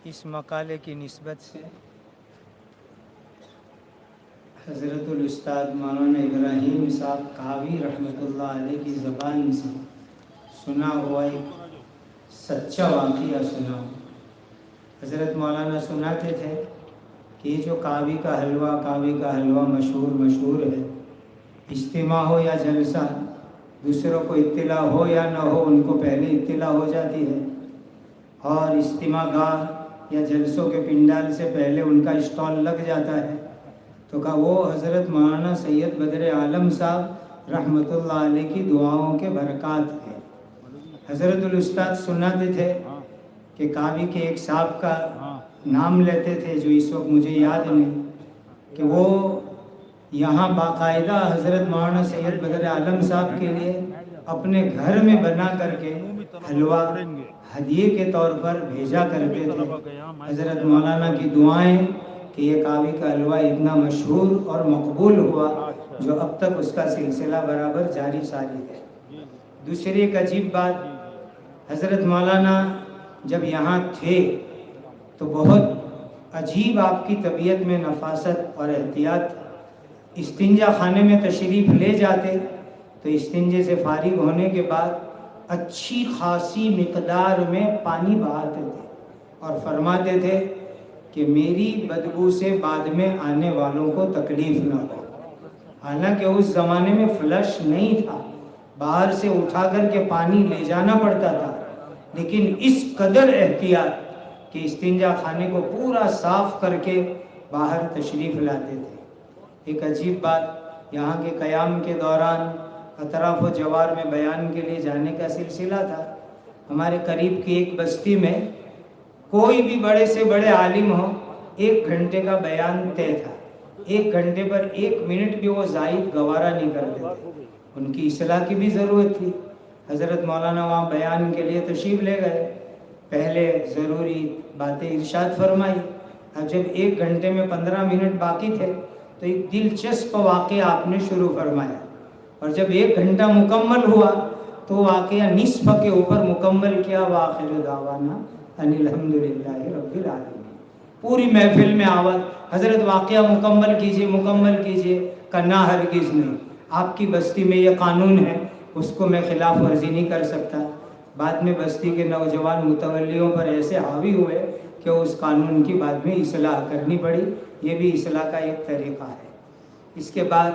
اس مقالے کی نسبت سے حضرت الاستاد مولانا ابراہیم صاحب کاوی رحمۃ اللہ علیہ کی زبان سے سنا ہوا ایک سچا واقعہ سنا ہوں۔ حضرت مولانا سناتے تھے کہ یہ جو کاوی کا حلوہ مشہور ہے، اجتماع ہو یا جلسہ، دوسروں کو اطلاع ہو یا نہ ہو، ان کو پہلے اطلاع ہو جاتی ہے، اور اجتماع گاہ یا جلسوں کے پنڈال سے پہلے ان کا اسٹال لگ جاتا ہے۔ تو کہا وہ حضرت مولانا سید بدر عالم صاحب رحمۃ اللہ علیہ کی دعاؤں کے برکات ہیں۔ حضرت الاستاد سناتے تھے کہ کاوی کے ایک صاحب کا نام لیتے تھے جو اس وقت مجھے یاد نہیں، کہ وہ یہاں باقاعدہ حضرت مولانا سید بدر عالم صاحب کے لیے اپنے گھر میں بنا کر کے حلوہ ہدیے کے طور پر بھیجا کرتے تھے۔ حضرت مولانا کی دعائیں کہ یہ کاوی کا حلوہ اتنا مشہور اور مقبول ہوا جو اب تک اس کا سلسلہ برابر جاری ساری ہے۔ دوسری ایک عجیب بات، حضرت مولانا جب یہاں تھے تو بہت عجیب آپ کی طبیعت میں نفاست اور احتیاط۔ استنجا خانے میں تشریف لے جاتے تو استنجے سے فارغ ہونے کے بعد اچھی خاصی مقدار میں پانی بہاتے تھے اور فرماتے تھے کہ میری بدبو سے بعد میں آنے والوں کو تکلیف نہ ہو۔ حالانکہ اس زمانے میں فلش نہیں تھا، باہر سے اٹھا کر کے پانی لے جانا پڑتا تھا، لیکن اس قدر احتیاط کہ استنجا خانے کو پورا صاف کر کے باہر تشریف لاتے تھے۔ ایک عجیب بات، یہاں کے قیام کے دوران اطراف و جوار میں بیان کے لیے جانے کا سلسلہ تھا۔ ہمارے قریب کی ایک بستی میں کوئی بھی بڑے سے بڑے عالم ہو، 1 گھنٹے کا بیان طے تھا۔ 1 گھنٹے پر 1 منٹ بھی وہ زائد گوارا نہیں کرتے تھے، ان کی اصلاح کی بھی ضرورت تھی۔ حضرت مولانا وہاں بیان کے لیے تشریف لے گئے، پہلے ضروری باتیں ارشاد فرمائی۔ اب جب 1 گھنٹے میں 15 منٹ باقی تھے تو ایک دلچسپ واقعہ آپ نے شروع فرمایا، اور جب 1 گھنٹہ مکمل ہوا تو واقعہ نصف کے اوپر مکمل کیا۔ وآخر دعوانا ان الحمدللہ رب العالمین۔ پوری محفل میں آواز، حضرت واقعہ مکمل کیجئے، کرنا ہرگز نہیں، آپ کی بستی میں یہ قانون ہے، اس کو میں خلاف ورزی نہیں کر سکتا۔ بعد میں بستی کے نوجوان متولیوں پر ایسے حاوی ہوئے کہ اس قانون کی بعد میں اصلاح کرنی پڑی۔ یہ بھی اصلاح کا ایک طریقہ ہے۔ اس کے بعد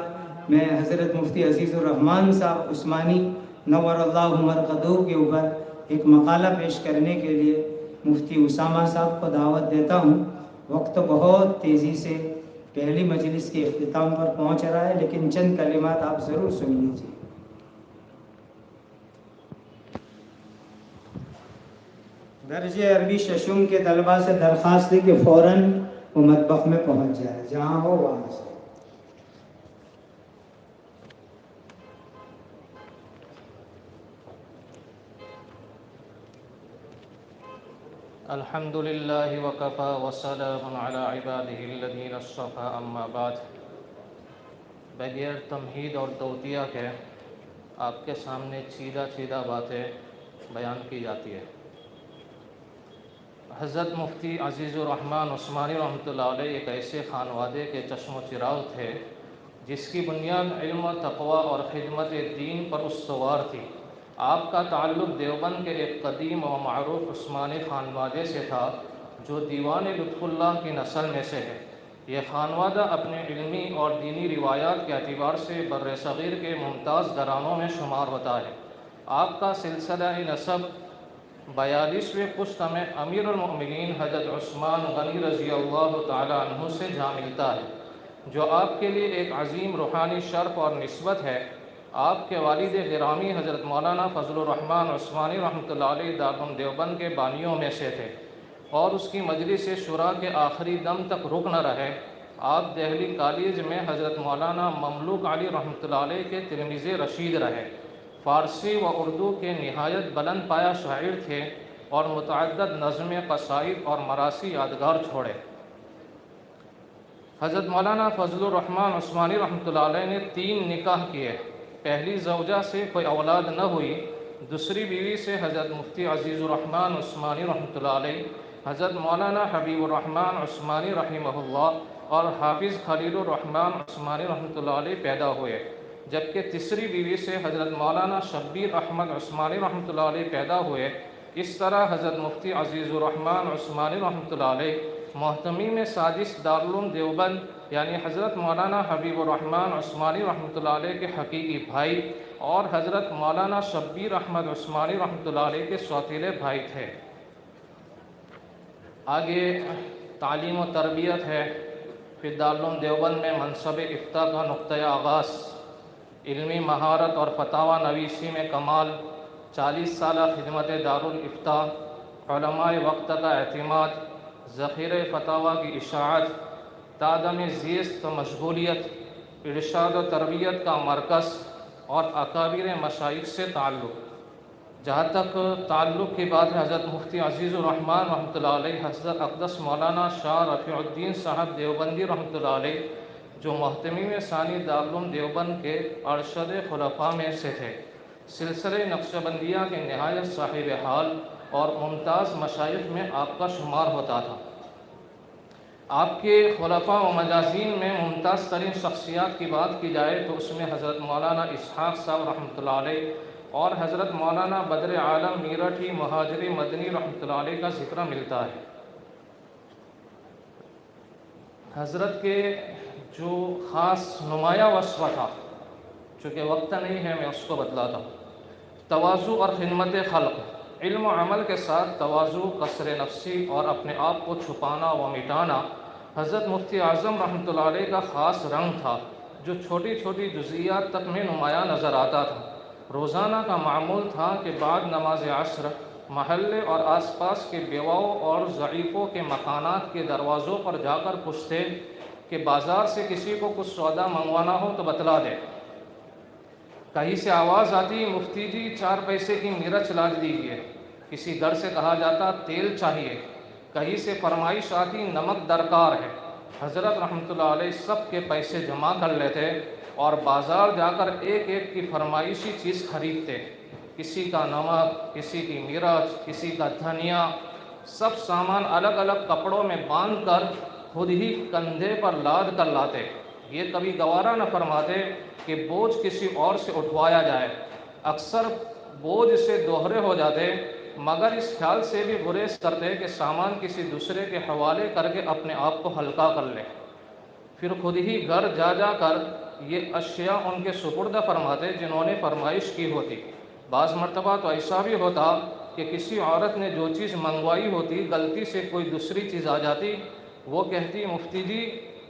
میں حضرت مفتی عزیز الرحمن صاحب عثمانی نور اللہ مرقدہ کے اوپر ایک مقالہ پیش کرنے کے لیے مفتی اسامہ صاحب کو دعوت دیتا ہوں۔ وقت بہت تیزی سے پہلی مجلس کے اختتام پر پہنچ رہا ہے، لیکن چند کلمات آپ ضرور سن لیجیے۔ درجہ عربی ششم کے طلباء سے درخواست ہے کہ فوراً وہ مطبخ میں پہنچ جائے، جہاں ہو وہاں سے۔ الحمدللہ وکفی وسلام علی عبادہ الذین اصطفی، اما بعد۔ بغیر تمہید اور توطیہ کے آپ کے سامنے چیدہ باتیں بیان کی جاتی ہے۔ حضرت مفتی عزیز الرحمن عثمانی رحمۃ اللہ علیہ ایک ایسے خانوادے کے چشم و چراغ تھے جس کی بنیاد علم و تقوی اور خدمت دین پر استوار تھی۔ آپ کا تعلق دیوبند کے ایک قدیم و معروف عثمانی خانوادے سے تھا جو دیوان لطف اللہ کی نسل میں سے ہے۔ یہ خانوادہ اپنے علمی اور دینی روایات کے اعتبار سے بر صغیر کے ممتاز گھرانوں میں شمار ہوتا ہے۔ آپ کا سلسلہ نسب 42ویں پشت میں امیر المؤمنین حضرت عثمان غنی رضی اللہ تعالی عنہ سے جا ملتا ہے، جو آپ کے لیے ایک عظیم روحانی شرف اور نسبت ہے۔ آپ کے والد گرامی حضرت مولانا فضل الرحمن عثمانی رحمۃ اللہ علیہ دارالعلوم دیوبند کے بانیوں میں سے تھے اور اس کی مجلس شورا کے آخری دم تک رک نہ رہے۔ آپ دہلی کالج میں حضرت مولانا مملوک علی رحمۃ اللہ علیہ کے تلمیذ رشید رہے۔ فارسی و اردو کے نہایت بلند پایہ شاعر تھے اور متعدد نظمیں، قصائد اور مراثی یادگار چھوڑے۔ حضرت مولانا فضل الرحمن عثمانی رحمۃ اللہ علیہ نے 3 نکاح کیے۔ پہلی زوجہ سے کوئی اولاد نہ ہوئی، دوسری بیوی سے حضرت مفتی عزیز الرحمن عثمانی رحمۃ اللہ علیہ حضرت مولانا حبیب الرحمن عثمانی رحمہ اللہ اور حافظ خلیل الرحمن عثمانی رحمۃ اللہ علیہ پیدا ہوئے، جبکہ تیسری بیوی سے حضرت مولانا شبیر احمد عثمانی رحمۃ اللہ علیہ پیدا ہوئے۔ اس طرح حضرت مفتی عزیز الرحمن عثمانی رحمۃ اللہ علیہ محتمیم سادس دارالعلوم دیوبند یعنی حضرت مولانا حبیب الرحمن عثمانی رحمۃ اللہ علیہ کے حقیقی بھائی اور حضرت مولانا شبیر احمد عثمانی رحمۃ اللہ علیہ کے سوتیلے بھائی تھے۔ آگے تعلیم و تربیت ہے۔ پھر دارالعلوم دیوبند میں منصب افتاء کا نقطۂ آغاز، علمی مہارت اور فتاوی نویسی میں کمال، 40 سالہ خدمت دارالفتاء، علماء وقت کا اعتماد، ذخیرہ فتاوی کی اشاعت، تعدم زیست و مشغولیت، ارشاد و تربیت کا مرکز اور اکابر مشائخ سے تعلق۔ جہاں تک تعلق کی بات ہے، حضرت مفتی عزیز الرحمن رحمۃ اللہ علیہ، حضرت اقدس مولانا شاہ رفیع الدین صاحب دیوبندی رحمۃ اللہ علیہ، جو محتمیم ثانی دارالعلوم دیوبند کے ارشد خلفاء میں سے تھے، سلسلہ نقشبندیہ کے نہایت صاحب حال اور ممتاز مشائخ میں آپ کا شمار ہوتا تھا۔ آپ کے خلفاء و مجازین میں ممتاز ترین شخصیات کی بات کی جائے تو اس میں حضرت مولانا اسحاق صاحب رحمۃ اللہ علیہ اور حضرت مولانا بدر عالم میرٹھی مہاجری مدنی رحمۃ اللہ علیہ کا ذکر ملتا ہے۔ حضرت کے جو خاص نمایاں وصف تھا، چونکہ وقت نہیں ہے میں اس کو بتلاتا ہوں، تواضع اور خدمت خلق، علم و عمل کے ساتھ تواضع، قصر نفسی اور اپنے آپ کو چھپانا و مٹانا حضرت مفتی اعظم رحمۃ اللہ علیہ کا خاص رنگ تھا، جو چھوٹی چھوٹی جزئیات تک میں نمایاں نظر آتا تھا۔ روزانہ کا معمول تھا کہ بعد نماز عصر محلے اور آس پاس کے بیواؤں اور ضعیفوں کے مکانات کے دروازوں پر جا کر پوچھتے کہ بازار سے کسی کو کچھ سودا منگوانا ہو تو بتلا دے۔ کہیں سے آواز آتی، مفتی جی 4 پیسے کی مرچ لا دیجیے۔ کسی در سے کہا جاتا تیل چاہیے۔ کہیں سے فرمائش آتی نمک درکار ہے۔ حضرت رحمۃ اللہ علیہ سب کے پیسے جمع کر لیتے اور بازار جا کر ایک ایک کی فرمائشی چیز خریدتے، کسی کا نمک، کسی کی مرچ، کسی کا دھنیا، سب سامان الگ الگ کپڑوں میں باندھ کر خود ہی کندھے پر لاد کر لاتے۔ یہ کبھی گوارا نہ فرماتے کہ بوجھ کسی اور سے اٹھوایا جائے۔ اکثر بوجھ سے دوہرے ہو جاتے، مگر اس خیال سے بھی گریز کرتے کہ سامان کسی دوسرے کے حوالے کر کے اپنے آپ کو ہلکا کر لے۔ پھر خود ہی گھر جا جا کر یہ اشیاء ان کے سپرد فرماتے جنہوں نے فرمائش کی ہوتی۔ بعض مرتبہ تو ایسا بھی ہوتا کہ کسی عورت نے جو چیز منگوائی ہوتی، غلطی سے کوئی دوسری چیز آ جاتی، وہ کہتی مفتی جی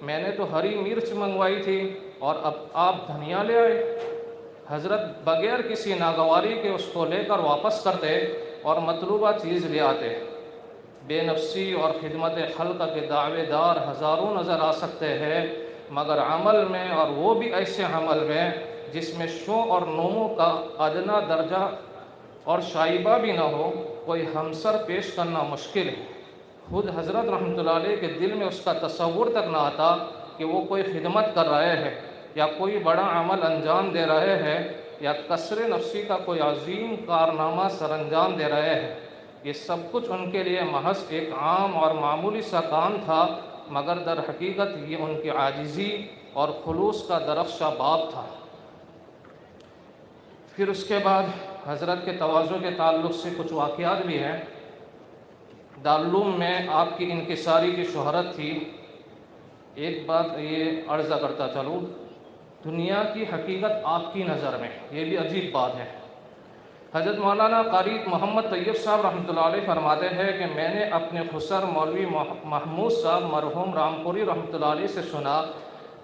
میں نے تو ہری مرچ منگوائی تھی اور اب آپ دھنیا لے آئے۔ حضرت بغیر کسی ناگواری کے اس کو لے کر واپس کرتے اور مطلوبہ چیز لے آتے۔ بے نفسی اور خدمت خلق کے دعوے دار ہزاروں نظر آ سکتے ہیں، مگر عمل میں، اور وہ بھی ایسے عمل میں جس میں شو اور نمو کا ادنا درجہ اور شائبہ بھی نہ ہو، کوئی ہمسر پیش کرنا مشکل ہے۔ خود حضرت رحمۃ اللہ علیہ کے دل میں اس کا تصور تک نہ آتا کہ وہ کوئی خدمت کر رہے ہیں یا کوئی بڑا عمل انجام دے رہے ہیں یا قصر نفسی کا کوئی عظیم کارنامہ سر انجام دے رہے ہیں۔ یہ سب کچھ ان کے لیے محض ایک عام اور معمولی سا کام تھا، مگر در حقیقت یہ ان کی عاجزی اور خلوص کا درخشاں باب تھا۔ پھر اس کے بعد حضرت کے تواضع کے تعلق سے کچھ واقعات بھی ہیں۔ دارالعلوم میں آپ کی انکساری کی شہرت تھی۔ ایک بات یہ عرض کرتا چلوں، دنیا کی حقیقت آپ کی نظر میں، یہ بھی عجیب بات ہے۔ حضرت مولانا قاری محمد طیب صاحب رحمۃ اللہ علیہ فرماتے ہیں کہ میں نے اپنے خسر مولوی محمود صاحب مرحوم رامپوری رحمۃ اللہ علیہ سے سنا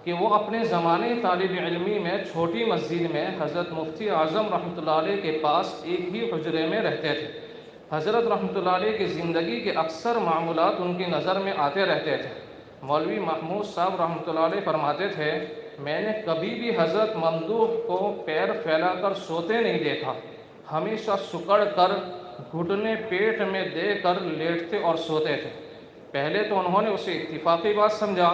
کہ وہ اپنے زمانے طالب علمی میں چھوٹی مسجد میں حضرت مفتی اعظم رحمۃ اللہ علیہ کے پاس ایک ہی حجرے میں رہتے تھے۔ حضرت رحمۃ اللہ علیہ کی زندگی کے اکثر معمولات ان کی نظر میں آتے رہتے تھے۔ مولوی محمود صاحب رحمۃ اللہ علیہ فرماتے تھے میں نے کبھی بھی حضرت ممدوح کو پیر پھیلا کر سوتے نہیں دیکھا، ہمیشہ سکڑ کر گھٹنے پیٹ میں دے کر لیٹتے اور سوتے تھے۔ پہلے تو انہوں نے اسے اتفاقی بات سمجھا،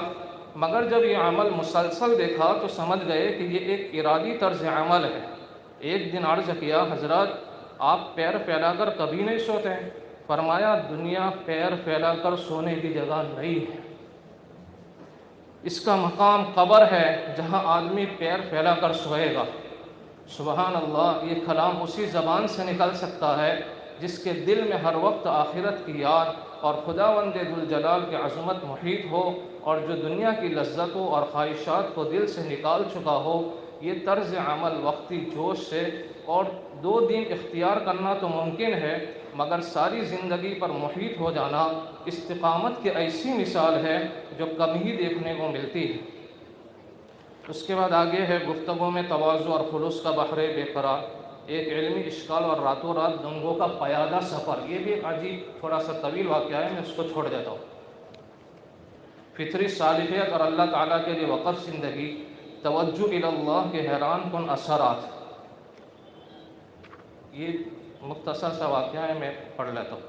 مگر جب یہ عمل مسلسل دیکھا تو سمجھ گئے کہ یہ ایک ارادی طرز عمل ہے۔ ایک دن عرض کیا حضرت آپ پیر پھیلا کر کبھی نہیں سوتے ہیں؟ فرمایا دنیا پیر پھیلا کر سونے کی جگہ نہیں ہے، اس کا مقام قبر ہے جہاں آدمی پیر پھیلا کر سوئے گا۔ سبحان اللہ، یہ کلام اسی زبان سے نکل سکتا ہے جس کے دل میں ہر وقت آخرت کی یاد اور خداوند ذوالجلال کی عظمت محیط ہو، اور جو دنیا کی لذتوں اور خواہشات کو دل سے نکال چکا ہو۔ یہ طرز عمل وقتی جوش سے اور 2 دن اختیار کرنا تو ممکن ہے، مگر ساری زندگی پر محیط ہو جانا استقامت کی ایسی مثال ہے جو کم ہی دیکھنے کو ملتی ہے۔ اس کے بعد آگے ہے گفتگو میں تواضع اور خلوص کا بحر بے قرار، ایک علمی اشکال اور راتوں رات دنگوں کا پیادہ سفر۔ یہ بھی ایک عجیب تھوڑا سا طویل واقعہ ہے، میں اس کو چھوڑ دیتا ہوں۔ فطری صالحیت اور اللہ تعالیٰ کے لیے وقف زندگی، توجہ الی اللہ کے حیران کن اثرات۔ یہ مختصر سا واقعہ ہے، میں پڑھ لیتا ہوں۔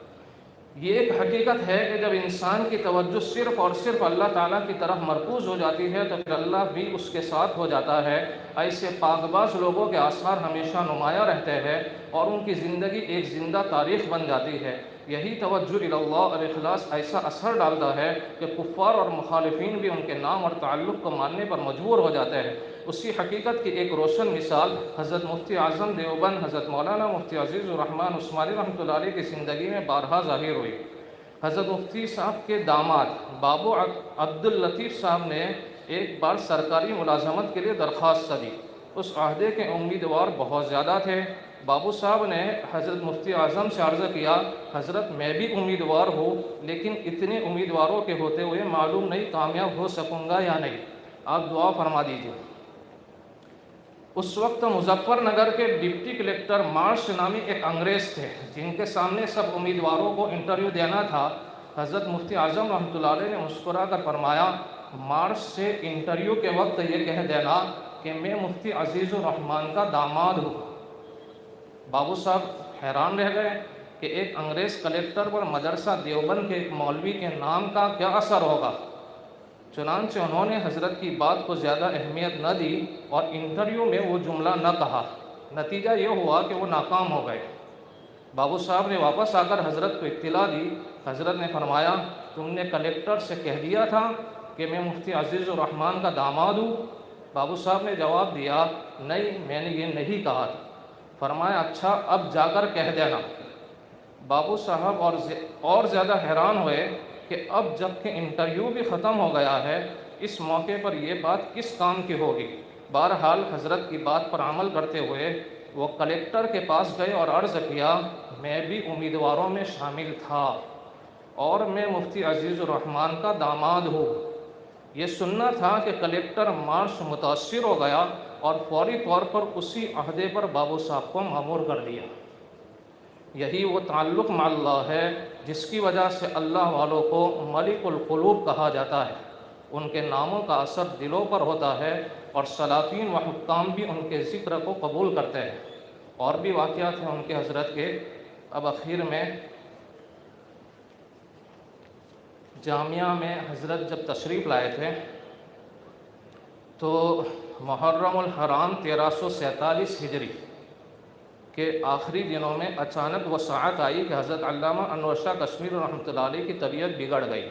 یہ ایک حقیقت ہے کہ جب انسان کی توجہ صرف اور صرف اللہ تعالیٰ کی طرف مرکوز ہو جاتی ہے تو پھر اللہ بھی اس کے ساتھ ہو جاتا ہے۔ ایسے پاک باز لوگوں کے آثار ہمیشہ نمایاں رہتے ہیں اور ان کی زندگی ایک زندہ تاریخ بن جاتی ہے۔ یہی توجہ الی اللہ اور اخلاص ایسا اثر ڈالتا ہے کہ کفار اور مخالفین بھی ان کے نام اور تعلق کو ماننے پر مجبور ہو جاتے ہیں۔ اسی حقیقت کی ایک روشن مثال حضرت مفتی اعظم دیوبند حضرت مولانا مفتی عزیز الرحمن عثمانی رحمۃ اللہ علیہ کی زندگی میں بارہا ظاہر ہوئی۔ حضرت مفتی صاحب کے داماد بابو عبداللطیف صاحب نے ایک بار سرکاری ملازمت کے لیے درخواست دی۔ اس عہدے کے امیدوار بہت زیادہ تھے۔ بابو صاحب نے حضرت مفتی اعظم سے عرض کیا، حضرت میں بھی امیدوار ہوں، لیکن اتنے امیدواروں کے ہوتے ہوئے معلوم نہیں کامیاب ہو سکوں گا یا نہیں، آپ دعا فرما دیجیے۔ اس وقت مظفر نگر کے ڈپٹی کلیکٹر مارش نامی ایک انگریز تھے جن کے سامنے سب امیدواروں کو انٹرویو دینا تھا۔ حضرت مفتی اعظم رحمۃ اللہ علیہ نے مسکرا کر فرمایا، مارش سے انٹرویو کے وقت یہ کہہ دینا کہ میں مفتی عزیز الرحمن کا داماد ہوں۔ بابو صاحب حیران رہ گئے کہ ایک انگریز کلیکٹر پر مدرسہ دیوبند کے ایک مولوی کے نام کا کیا اثر ہوگا۔ چنانچہ انہوں نے حضرت کی بات کو زیادہ اہمیت نہ دی اور انٹرویو میں وہ جملہ نہ کہا۔ نتیجہ یہ ہوا کہ وہ ناکام ہو گئے۔ بابو صاحب نے واپس آ کر حضرت کو اطلاع دی۔ حضرت نے فرمایا، تم نے کلیکٹر سے کہہ دیا تھا کہ میں مفتی عزیز الرحمن کا داماد ہوں؟ بابو صاحب نے جواب دیا، نہیں، میں نے یہ نہیں کہا تھا۔ فرمایا، اچھا اب جا کر کہہ دینا۔ بابو صاحب اور زیادہ حیران ہوئے کہ اب جب کہ انٹرویو بھی ختم ہو گیا ہے، اس موقع پر یہ بات کس کام کی ہوگی۔ بہرحال حضرت کی بات پر عمل کرتے ہوئے وہ کلیکٹر کے پاس گئے اور عرض کیا، میں بھی امیدواروں میں شامل تھا اور میں مفتی عزیز الرحمن کا داماد ہوں۔ یہ سننا تھا کہ کلیکٹر مارش متاثر ہو گیا اور فوری طور پر اسی عہدے پر بابو صاحب کو مامور کر دیا۔ یہی وہ تعلق مع اللہ ہے جس کی وجہ سے اللہ والوں کو ملک القلوب کہا جاتا ہے۔ ان کے ناموں کا اثر دلوں پر ہوتا ہے اور سلاطین و حکام بھی ان کے ذکر کو قبول کرتے ہیں۔ اور بھی واقعات ہیں ان کے حضرت کے۔ اب اخیر میں جامعہ میں حضرت جب تشریف لائے تھے تو محرم الحرام 1347 ہجری کے آخری دنوں میں اچانک وہ ساعت آئی کہ حضرت علامہ انور شاہ کشمیری رحمۃ اللہ علیہ کی طبیعت بگڑ گئی۔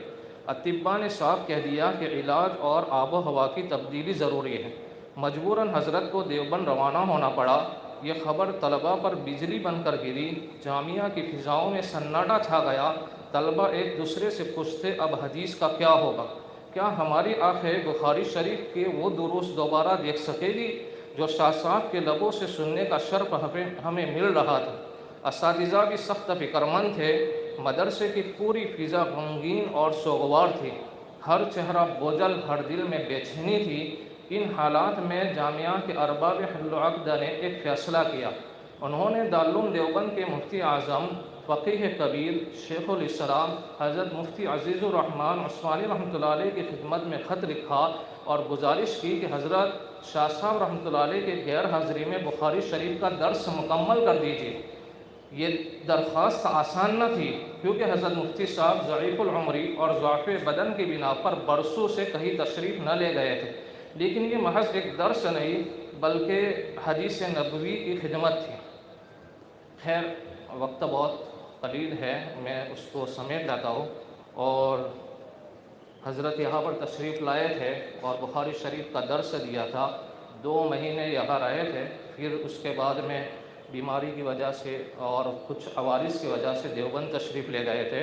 اطباء نے صاف کہہ دیا کہ علاج اور آب و ہوا کی تبدیلی ضروری ہے۔ مجبوراً حضرت کو دیوبند روانہ ہونا پڑا۔ یہ خبر طلباء پر بجلی بن کر گری۔ جامعہ کی فضاؤں میں سناٹا چھا گیا۔ طلباء ایک دوسرے سے پوچھتے، اب حدیث کا کیا ہوگا؟ کیا ہماری آنکھیں بخاری شریف کے وہ دروس دوبارہ دیکھ سکے گی جو شاہ صاحب کے لبوں سے سننے کا شرف ہمیں مل رہا تھا؟ اساتذہ بھی سخت فکر مند تھے۔ مدرسے کی پوری فضا غمگین اور سوگوار تھی۔ ہر چہرہ بوجھل، ہر دل میں بے چینی تھی۔ ان حالات میں جامعہ کے ارباب حل و عقد نے ایک فیصلہ کیا۔ انہوں نے دارالعلوم دیوبند کے مفتی اعظم، فقیہ کبیر، شیخ الاسلام حضرت مفتی عزیز الرحمن عثمانی رحمۃ اللہ علیہ کی خدمت میں خط لکھا اور گزارش کی کہ حضرت شاہ صاحب رحمۃ اللہ علیہ کے غیر حاضری میں بخاری شریف کا درس مکمل کر دیجیے۔ یہ درخواست آسان نہ تھی کیونکہ حضرت مفتی صاحب ضعیف العمری اور ضعف بدن کی بنا پر برسوں سے کہیں تشریف نہ لے گئے تھے، لیکن یہ محض ایک درس نہیں بلکہ حدیث نبوی کی خدمت تھی۔ خیر، وقت بہت قلیل ہے میں اس کو سمیٹ لاتا ہوں. اور حضرت یہاں پر تشریف لائے تھے اور بخاری شریف کا درس دیا تھا. 2 مہینے یہاں رہے تھے، پھر اس کے بعد میں بیماری کی وجہ سے اور کچھ عوارض کی وجہ سے دیوبند تشریف لے گئے تھے،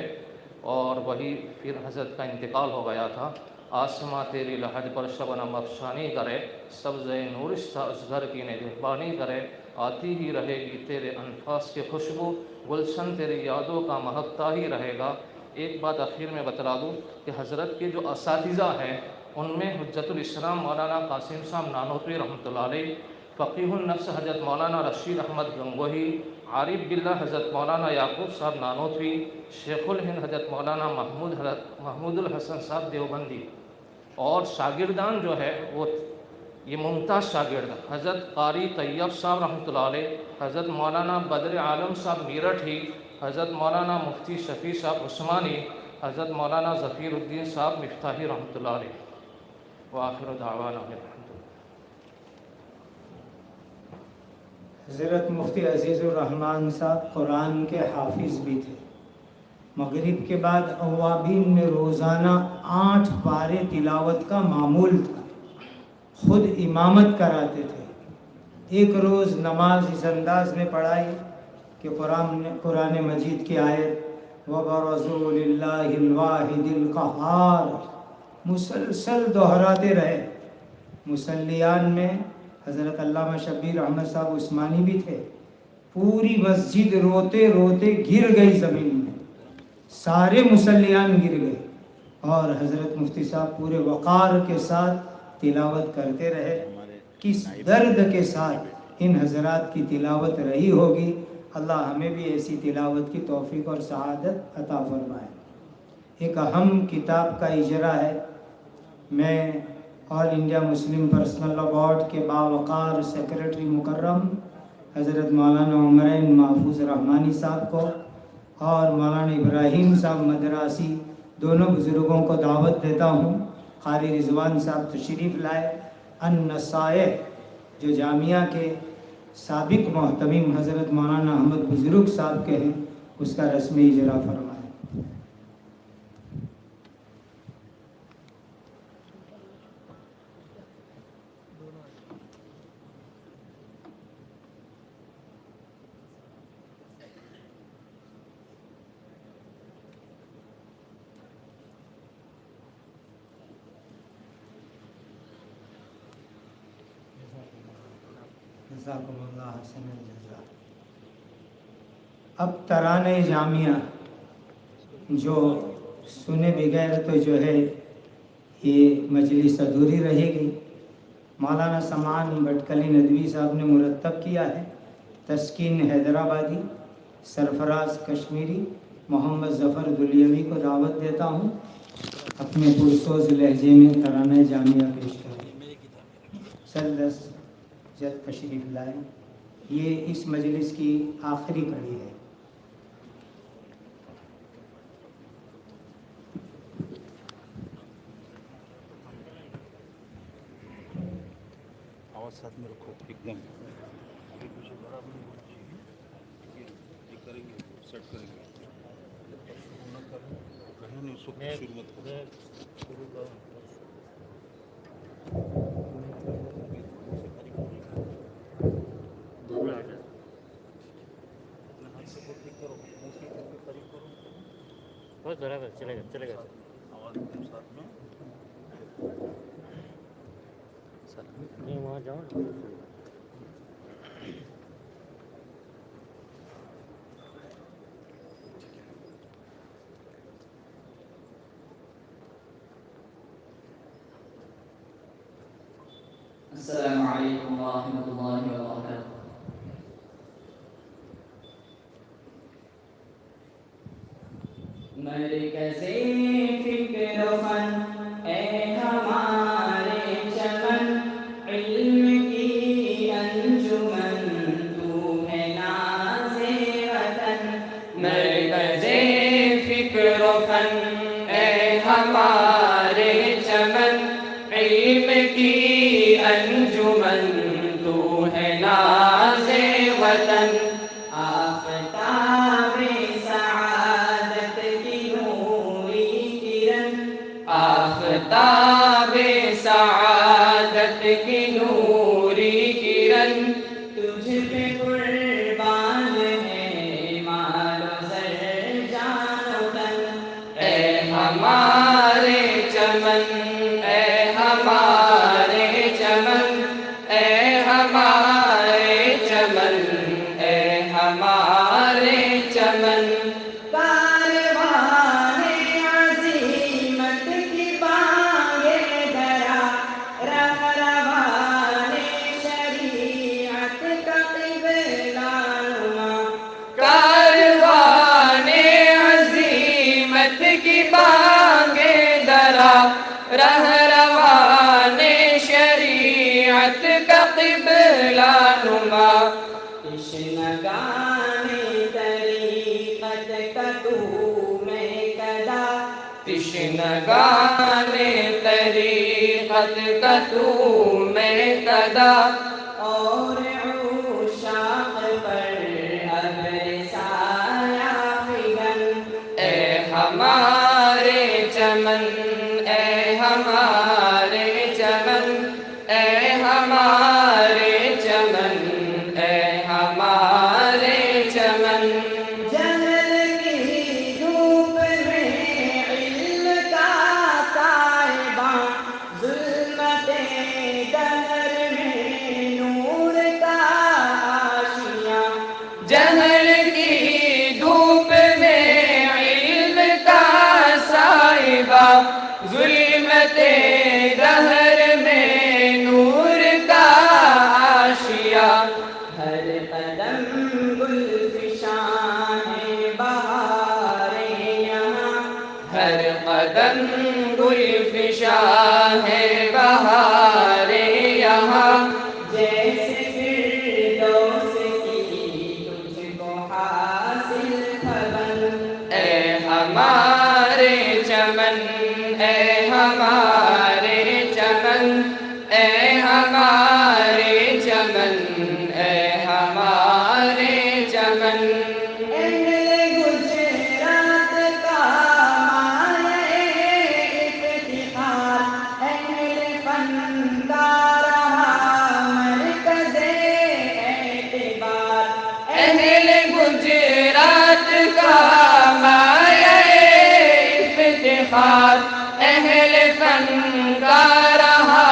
اور وہی پھر حضرت کا انتقال ہو گیا تھا. آسماں تیری لحد پر شبنم افشانی کرے، سبز نورستہ ازہر کی نگہبانی کرے. آتی ہی رہے گی تیرے انفاس کی خوشبو، گلشن تیری یادوں کا مہکتا ہی رہے گا. ایک بات اخیر میں بتلا دوں کہ حضرت کے جو اساتذہ ہیں ان میں حجت الاسلام مولانا قاسم صاحب نانوتوی رحمۃ اللہ علیہ، فقیہ النفس حضرت مولانا رشید احمد گنگوہی، عارف باللہ حضرت مولانا یعقوب صاحب نانوتوی، شیخ الہند حضرت مولانا محمود الحسن صاحب دیوبندی. اور شاگردان جو ہے وہ یہ ممتاز شاگرد حضرت قاری طیب صاحب رحمۃ اللہ علیہ، حضرت مولانا بدر عالم صاحب میرٹھی، حضرت مولانا مفتی شفیع صاحب عثمانی، حضرت مولانا ظفیر الدین صاحب مفتاحی رحمۃ اللہ علیہ. وآخر دعوانا الحمد للہ. حضرت مفتی عزیز الرحمن صاحب قرآن کے حافظ بھی تھے. مغرب کے بعد اوابین میں روزانہ 8 پارے تلاوت کا معمول تھا. خود امامت کراتے تھے. ایک روز نماز اس انداز میں پڑھائی کہ قرآن مجید کی آیت وَبَرَزُوا لِلَّهِ الْوَاحِدِ الْقَهَّارِ مسلسل دہراتے رہے. مصلیان میں حضرت علامہ شبیر احمد صاحب عثمانی بھی تھے. پوری مسجد روتے روتے گر گئی زمین میں، سارے مصلیان گر گئے، اور حضرت مفتی صاحب پورے وقار کے ساتھ تلاوت کرتے رہے. کس درد کے ساتھ ان حضرات کی تلاوت رہی ہوگی. اللہ ہمیں بھی ایسی تلاوت کی توفیق اور سعادت عطا فرمائے. ایک اہم کتاب کا اجرا ہے. میں آل انڈیا مسلم پرسنل لا بورڈ کے باوقار سیکریٹری مکرم حضرت مولانا عمرین محفوظ رحمانی صاحب کو اور مولانا ابراہیم صاحب مدراسی دونوں بزرگوں کو دعوت دیتا ہوں. قاری رضوان صاحب تشریف لائے. النصائح جو جامعہ کے سابق محتمم حضرت مولانا احمد بزرگ صاحب کے ہیں، اس کا رسمی اجرا فرمائیں. جزاکم اللہ حسن الجزا. اب ترانہ جامعہ جو سنے بغیر تو جو ہے یہ مجلس ادھوری رہے گی. مولانا سمان بٹکلی ندوی صاحب نے مرتب کیا ہے. تسکین حیدرآبادی، سرفراز کشمیری، محمد ظفر دلیوی کو دعوت دیتا ہوں اپنے پرسوز لہجے میں ترانہ جامعہ پیش کریں. سلس جد تشریف لائیں. یہ اس مجلس کی آخری کڑی ہے. آواز ساتھ میں رکھو ایک دم. آگے پیچھے بڑا بھی نہیں ہونا چاہیے. یہ کریں گے سیٹ کریں گے. جب تک شروع نہ کریں نہیں اس وقت شروع مت کریں. شروع کریں بس برابر چلے گا. آواز ایک دم ساتھ میں. نہیں وہاں جاؤ. السلام علیکم ورحمۃ اللہ وبرکاتہ. مرکزِ فکر و فن اے ہمارے چمن، علم کی انجمن تو ہے ناز وطن. مرکزِ فکر و فن اے ہمارے چمن، علم کی انجمن تو ہے ناز وطن. آفتاب آفتاب سعادت کی نوری کرن تجھ پہ قربان ہے مال و زر جان و تن اے ہمارے چمن اے ہمارے چمن اے ہمارے چمن اے ہمارے چمن کاروان عظیمت کی بانگے درا رہ روان شریعت کا قبلہ نما کاروان عظیمت کی بانگے درا رہ روان شریعت کا قبلہ نما تشنگان طریقت کا تو میں کدا تشنگان طریقت کا تو میں کدا اور عشاق پر ابر سایہ فگن اے ہمارے چمن اے ہمارے چمن اے ہمارے چمن اے ہمارے چمن جہل کی دھوپ میں علم کا سائباں ظلمت دہر میں نور کا آشیاں جہل کی دھوپ میں علم کا سائباں ظلمت دہر میں نور کا آشیاں ہر قدم گل فشاں ہے بہاریں یہاں ہر قدم گل فشاں ہے بہاریں یہاں جیسے فردوس کی تجھ کو حاصل خبر اے ہمارے چمن اے ہمارے چمن اے ہمارے چمن اے ہمارے چمن اہل گجرات کا مایہ افتخار اہل فن کا رہا مرکز اعتبار اہل گجرات کا مایہ افتخار اہل فن کا رہا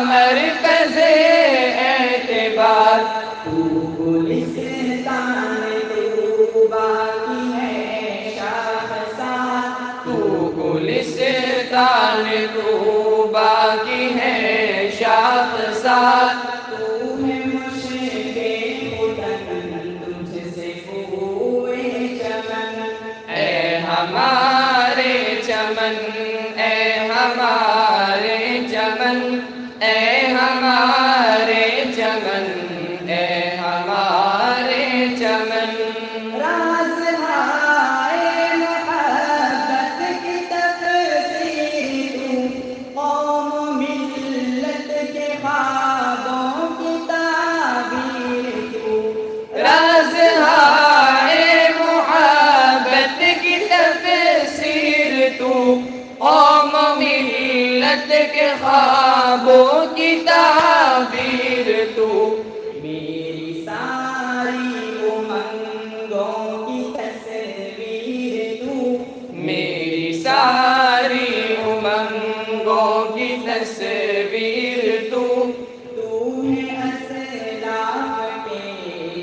مرکز اعتبار تو گلستان تو باقی ہے شاخسار تو گلستان تو باقی ہے شاخسار تو ہے مشرق خدن تجھ سے کوئے چمن اے ہمارے چمن اے ہمارے چمن اے ہمارے چمن اے ہمارے چمن راز ہائے محبت کی تفسیر تو قوم ملت کے خوابوں کی تعبیر تو راز ہائے محبت کی تفسیر تو قوم ملت کے خوابوں کی تعبیر تو میری ساری امنگوں کی تصویر تو میری ساری امنگوں کی تصویر تو ہے اسلاف کے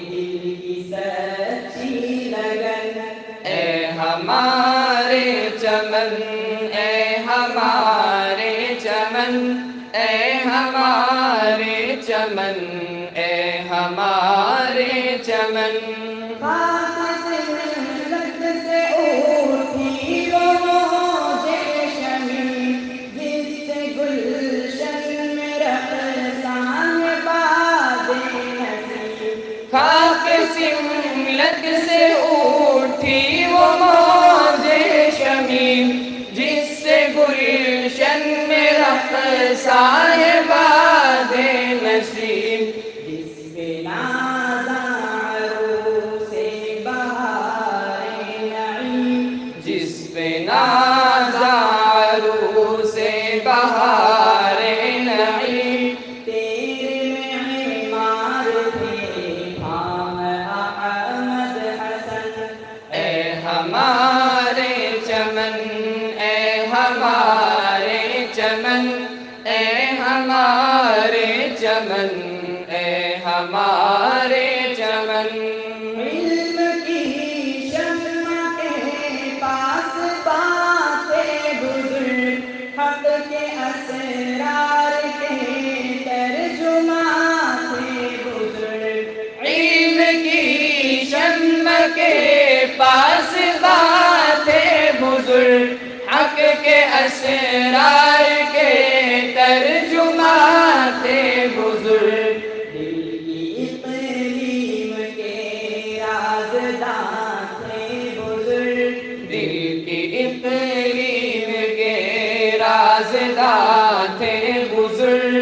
دل کی سچی لگن اے ہمارے چمن اے ہمارے چمن اے ہمارے چمن اے ہمارے چمن خاک سے ملت سے اٹھی وہ موجِ شمیم جس سے گلشن میں رقصان باد نسیم خاک سے ملت سے اٹھی وہ موجِ شمیم جس سے گلشن میں رقصان باد نسیم جس پہ نازاروں سے بہار نعیم جس پہ نازاروں بہار نعیم تیرے معمار تھے خام احمد حسن اے ہمارے چمن اے ہمارے چمن اے ہمارے چمن اے ہمارے چمن علم کی شمع کے پاس باتیں بزرگ حق کے اسرار کے ترجماں تھے بزرگ علم کی شمع کے پاس باتیں بزرگ حق کے اسرار کے ترجماں تھے بزرگ دل کی اقلیم کے رازداں تھے بزرگ دل کی اقلیم کے رازداں تھے بزرگ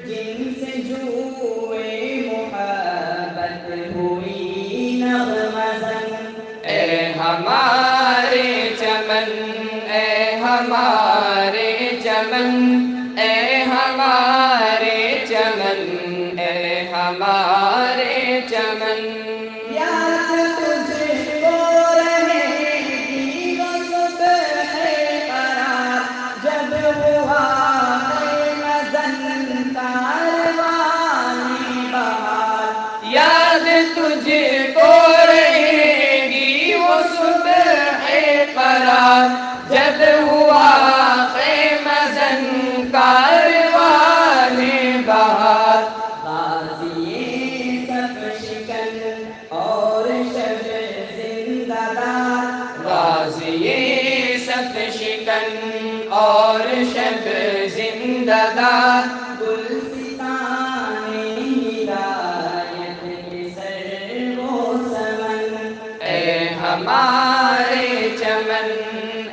جن سے جوئے محبت ہوئی نغمہ زن اے ہمارے چمن اے ہمارے چمن اے ہمارے چمن اے ہمارے چمن یاد تجھ کو رہے گی وہ صبح قرار جب ہوا مزن کاروان بہار یاد تجھ کو رہے گی وہ صبح قرار جب ہوا مزن کاروان بہار غازی صف شکن اور شب زندہ دار غازی صف شکن اور شب زندہ دار گلستان ہدایت کے سر و سمن اے ہمارے چمن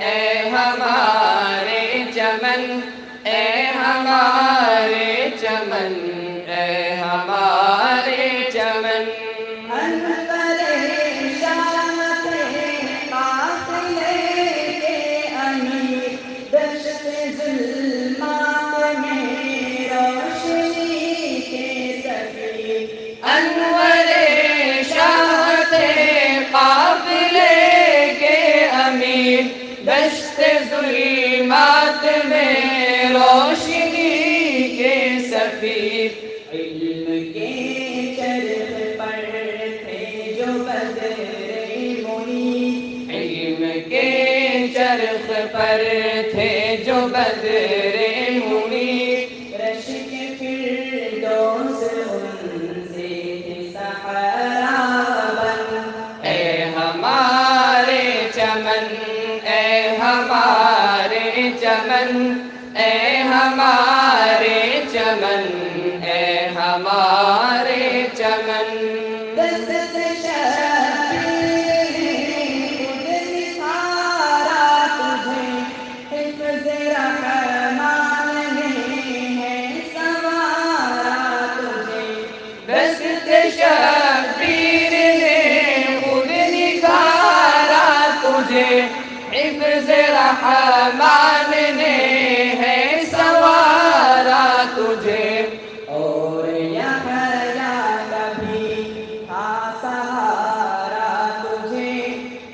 اے ہمارے چمن اے ہمارے چمن اے ہمارے چمن انور شامت قافلے کے امیر دشت ظلمات میں روشنی کے سفیر انور شامت قافلے کے امیر دشت ظلمات میں روشنی کے سفیر علم کے چرخ پر تھے جو بدر منیر علم کے چرخ پر تھے جو بدر منیر رش کے فردوس ان سے صحرا بن اے ہمارے چمن اے ہمارے چمن اے ہمارے چمن اے ہمارے چمن دست شبیر خود نکھارا تجھے حفظ رحمان نے ہے سنوارا تجھے دست شبیر نے خود نکھارا تجھے حفظ رحمان نے ہے سنوارا تجھے اور یحییٰ کا بھی تھا سہارا تجھے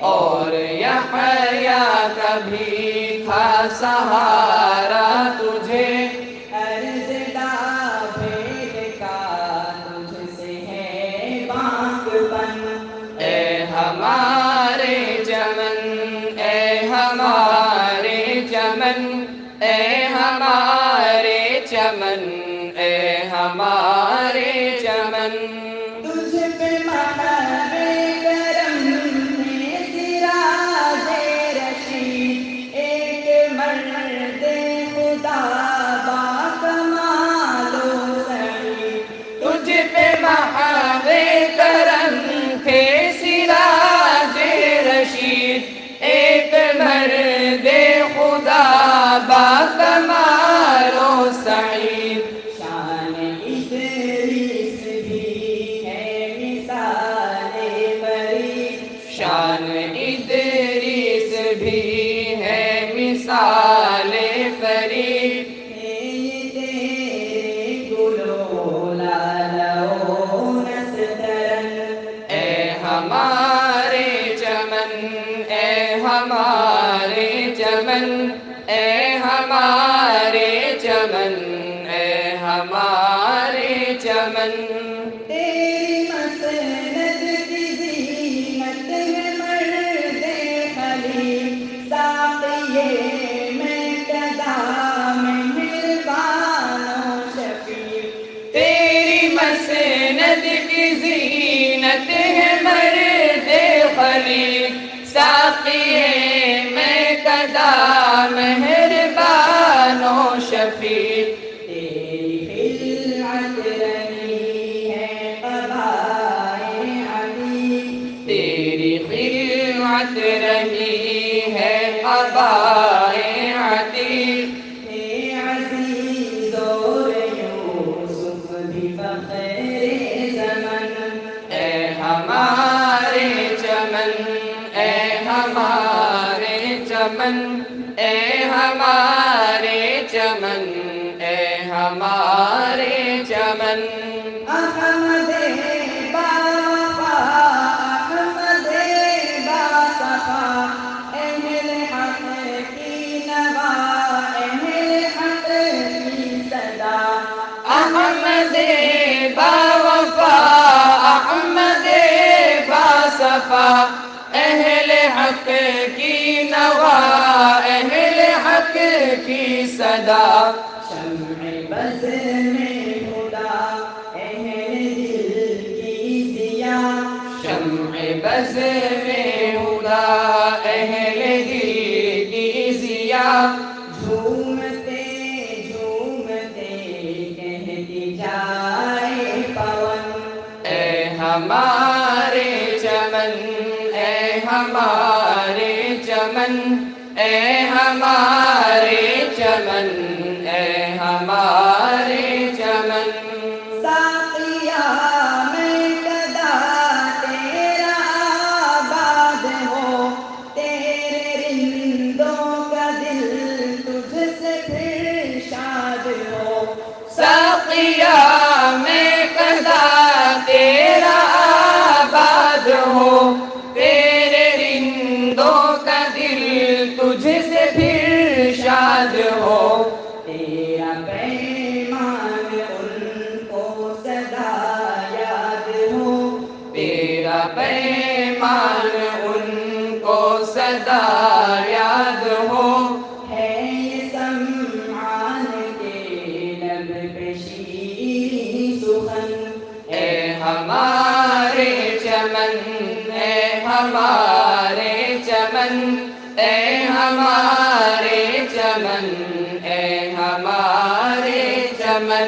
اور یحییٰ کا بھی تھا سہارا تجھے عرض دا بھید کا تجھ سے ہے بانگ بن اے ہمارے چمن اے ہمارے چمن اے ہمارے چمن اے ہمارے چمن تجھ پہ محب کرم میں سراج رشید ایک مرد خدا با کمال و سعید تجھ پہ محب کرم تھے سراج رشید ایک مرد خدا با کمال و سعید شان ادریس بھی ہے مثال فرید شان ادریس بھی ہے مثال فرید ہمارے چمن، اے ہمارے چمن، تیری مسند کی زینت ہے مرد خلیل، ساقیے میں قدا مہربان و شفیع، تیری مسند کی زینت ہے مرد خلیل، ساقیے میں قدا مہربان و شفیع، تیری خلعت رہی ہے قبائے علی، تیری خلعت رہی ہے قبائے علی، اے عزیز اور یوسف بھی فخر زمن، اے ہمارے چمن، اے ہمارے چمن، اے ہمارے چمن، اے ہمارے چمن، احمد با وفا، احمد با صفا، اہل حق کی نوا، اہل حق کی صدا، احمد با وفا، احمد با صفا، اہل حق کی نوا، اہل حق کی صدا، شمع بز میں خدا، اہل دل کی ضیا، شمع بز میں خدا، اہل دل کی ضیا، جھومتے جھومتے کہتی جائے پون، اے ہمارے چمن، اے ہمارے چمن، اے ہمارے چمن، اے ہمارے چمن، ساقیا میں قدا تیرا آباد ہو، تیرے رندوں کا دل تجھ سے پھر شاد ہو، ساقیا میں قدا تیرا آباد ہو، تیرے رندوں کا دل تجھ سے پھر شاد ہو، تیرا پیمان ان کو سدا یاد ہو، تیرا پیمان ان کو سدا یاد ہو، ہے یہ سمعان کے لب پہ شیریں سخن، اے ہمارے چمن، اے ہمارے چمن، اے ہمارے چمن، اے ہمارے چمن،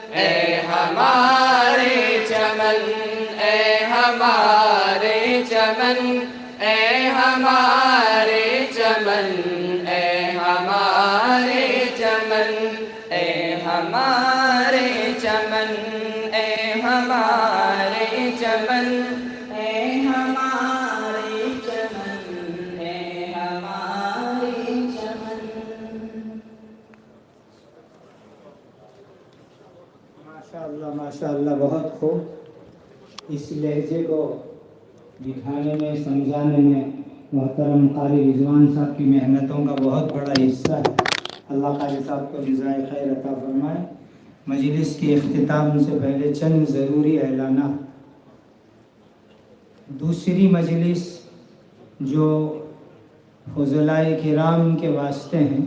اے ہمارے چمن، اے ہمارے چمن، اے ہمارے چمن، اے ہمارے چمن، اے ہمارے چمن، اے ہمارے چمن، اے ہمارے چمن، اے ہمارے چمن۔ ماشاء اللہ بہت خوب۔ اس لہجے کو دکھانے میں، سمجھانے میں محترم قاری رضوان صاحب کی محنتوں کا بہت بڑا حصہ ہے۔ اللہ قاری صاحب کو جزائے خیر عطا فرمائے۔ مجلس کے اختتام سے پہلے چند ضروری اعلانات۔ دوسری مجلس جو فضلائے کرام کے واسطے ہیں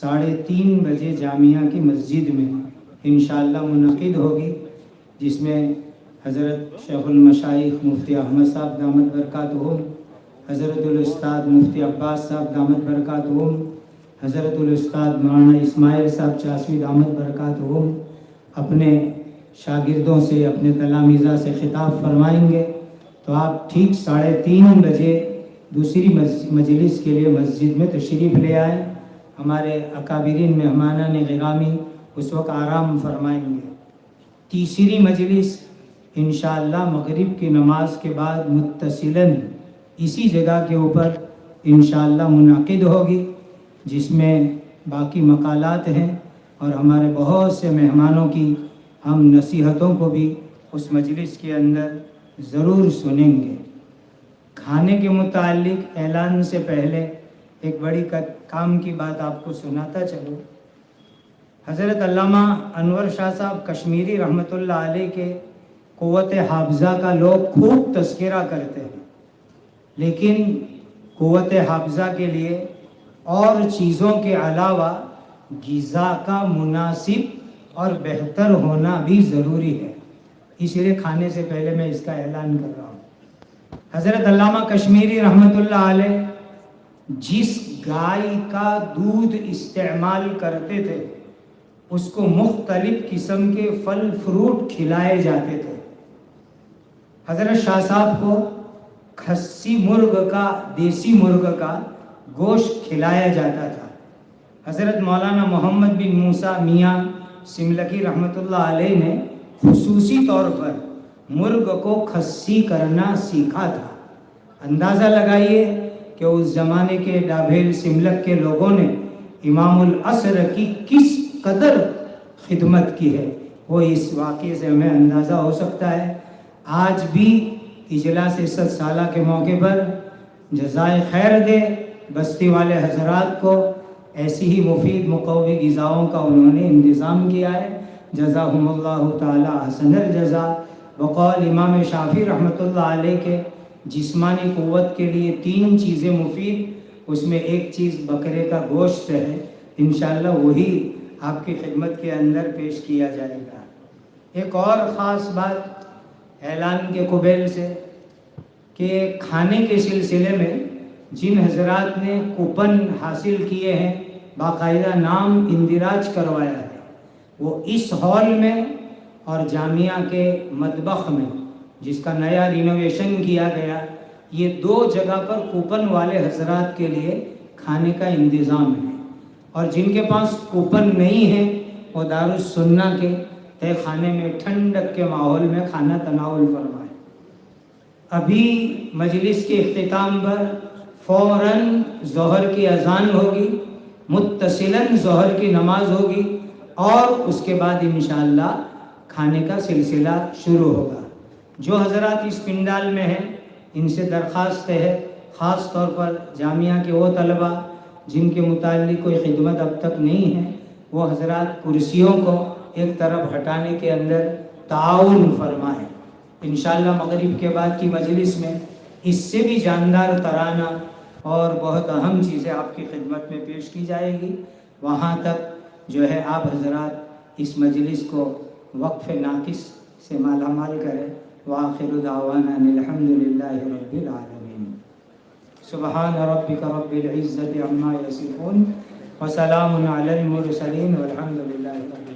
3:30 بجے جامعہ کی مسجد میں انشاءاللہ منعقد ہوگی، جس میں حضرت شیخ المشائخ مفتی احمد صاحب دامت برکاتہم، حضرت الاستاذ مفتی عباس صاحب دامت برکاتہم، حضرت الاستاذ مولانا اسماعیل صاحب چاشوی دامت برکاتہم اپنے شاگردوں سے، اپنے تلامذہ سے خطاب فرمائیں گے۔ تو آپ ٹھیک 3:30 بجے دوسری مجلس کے لیے مسجد میں تشریف لے آئیں۔ ہمارے اکابرین مہمانان غرامی اس وقت آرام فرمائیں گے۔ تیسری مجلس انشاءاللہ مغرب کی نماز کے بعد متصلاً اسی جگہ کے اوپر انشاءاللہ منعقد ہوگی، جس میں باقی مقالات ہیں اور ہمارے بہت سے مہمانوں کی ہم نصیحتوں کو بھی اس مجلس کے اندر ضرور سنیں گے۔ کھانے کے متعلق اعلان سے پہلے ایک بڑی کام کی بات آپ کو سناتا چلوں. حضرت علامہ انور شاہ صاحب کشمیری رحمۃ اللہ علیہ کے قوت حافظہ کا لوگ خوب تذکرہ کرتے ہیں، لیکن قوت حافظہ کے لیے اور چیزوں کے علاوہ غذا کا مناسب اور بہتر ہونا بھی ضروری ہے. اس لیے کھانے سے پہلے میں اس کا اعلان کر رہا ہوں. حضرت علامہ کشمیری رحمۃ اللہ علیہ جس گائے کا دودھ استعمال کرتے تھے اس کو مختلف قسم کے پھل فروٹ کھلائے جاتے تھے. حضرت شاہ صاحب کو کھسی مرغ کا، دیسی مرغ کا گوشت کھلایا جاتا تھا. حضرت مولانا محمد بن موسیٰ میاں سملکی رحمۃ اللہ علیہ نے خصوصی طور پر مرغ کو کھسی کرنا سیکھا تھا. اندازہ لگائیے کہ اس زمانے کے ڈابھیل سملک کے لوگوں نے امام العصر کی کس قدر خدمت کی ہے، وہ اس واقعے سے ہمیں اندازہ ہو سکتا ہے. آج بھی اجلاس 100 سالہ کے موقع پر جزائے خیر دے بستی والے حضرات کو ایسی ہی مفید مقوی غذاؤں کا انہوں نے انتظام کیا ہے. جزاہم اللہ تعالی احسن الجزا. بقول امام شافعی رحمۃ اللہ علیہ کے جسمانی قوت کے لیے 3 چیزیں مفید، اس میں ایک چیز بکرے کا گوشت ہے. انشاءاللہ وہی آپ کی خدمت کے اندر پیش کیا جائے گا. ایک اور خاص بات اعلان کے قبیل سے کہ کھانے کے سلسلے میں جن حضرات نے کوپن حاصل کیے ہیں، باقاعدہ نام اندراج کروایا ہے، وہ اس ہال میں اور جامعہ کے مطبخ میں جس کا نیا رینوویشن کیا گیا، یہ 2 جگہ پر کوپن والے حضرات کے لیے کھانے کا انتظام ہے. اور جن کے پاس کوپن نہیں ہے وہ دارالسنہ کے تہ خانے میں ٹھنڈک کے ماحول میں کھانا تناول فرمائے. ابھی مجلس کے اختتام پر فوراً ظہر کی اذان ہوگی، متصلاً ظہر کی نماز ہوگی اور اس کے بعد انشاءاللہ کھانے کا سلسلہ شروع ہوگا. جو حضرات اس پنڈال میں ہیں ان سے درخواست ہے، خاص طور پر جامعہ کے وہ طلبہ جن کے متعلق کوئی خدمت اب تک نہیں ہے، وہ حضرات کرسیوں کو ایک طرف ہٹانے کے اندر تعاون فرمائیں. انشاءاللہ مغرب کے بعد کی مجلس میں اس سے بھی جاندار ترانہ اور بہت اہم چیزیں آپ کی خدمت میں پیش کی جائے گی. وہاں تک جو ہے آپ حضرات اس مجلس کو وقف ناقص سے مالا مال کریں. وآخر دعوانا الحمدللہ رب العالمین. سبحان ربک رب العزت عما یصفون وسلام علی المرسلین والحمدللہ رب العالمین.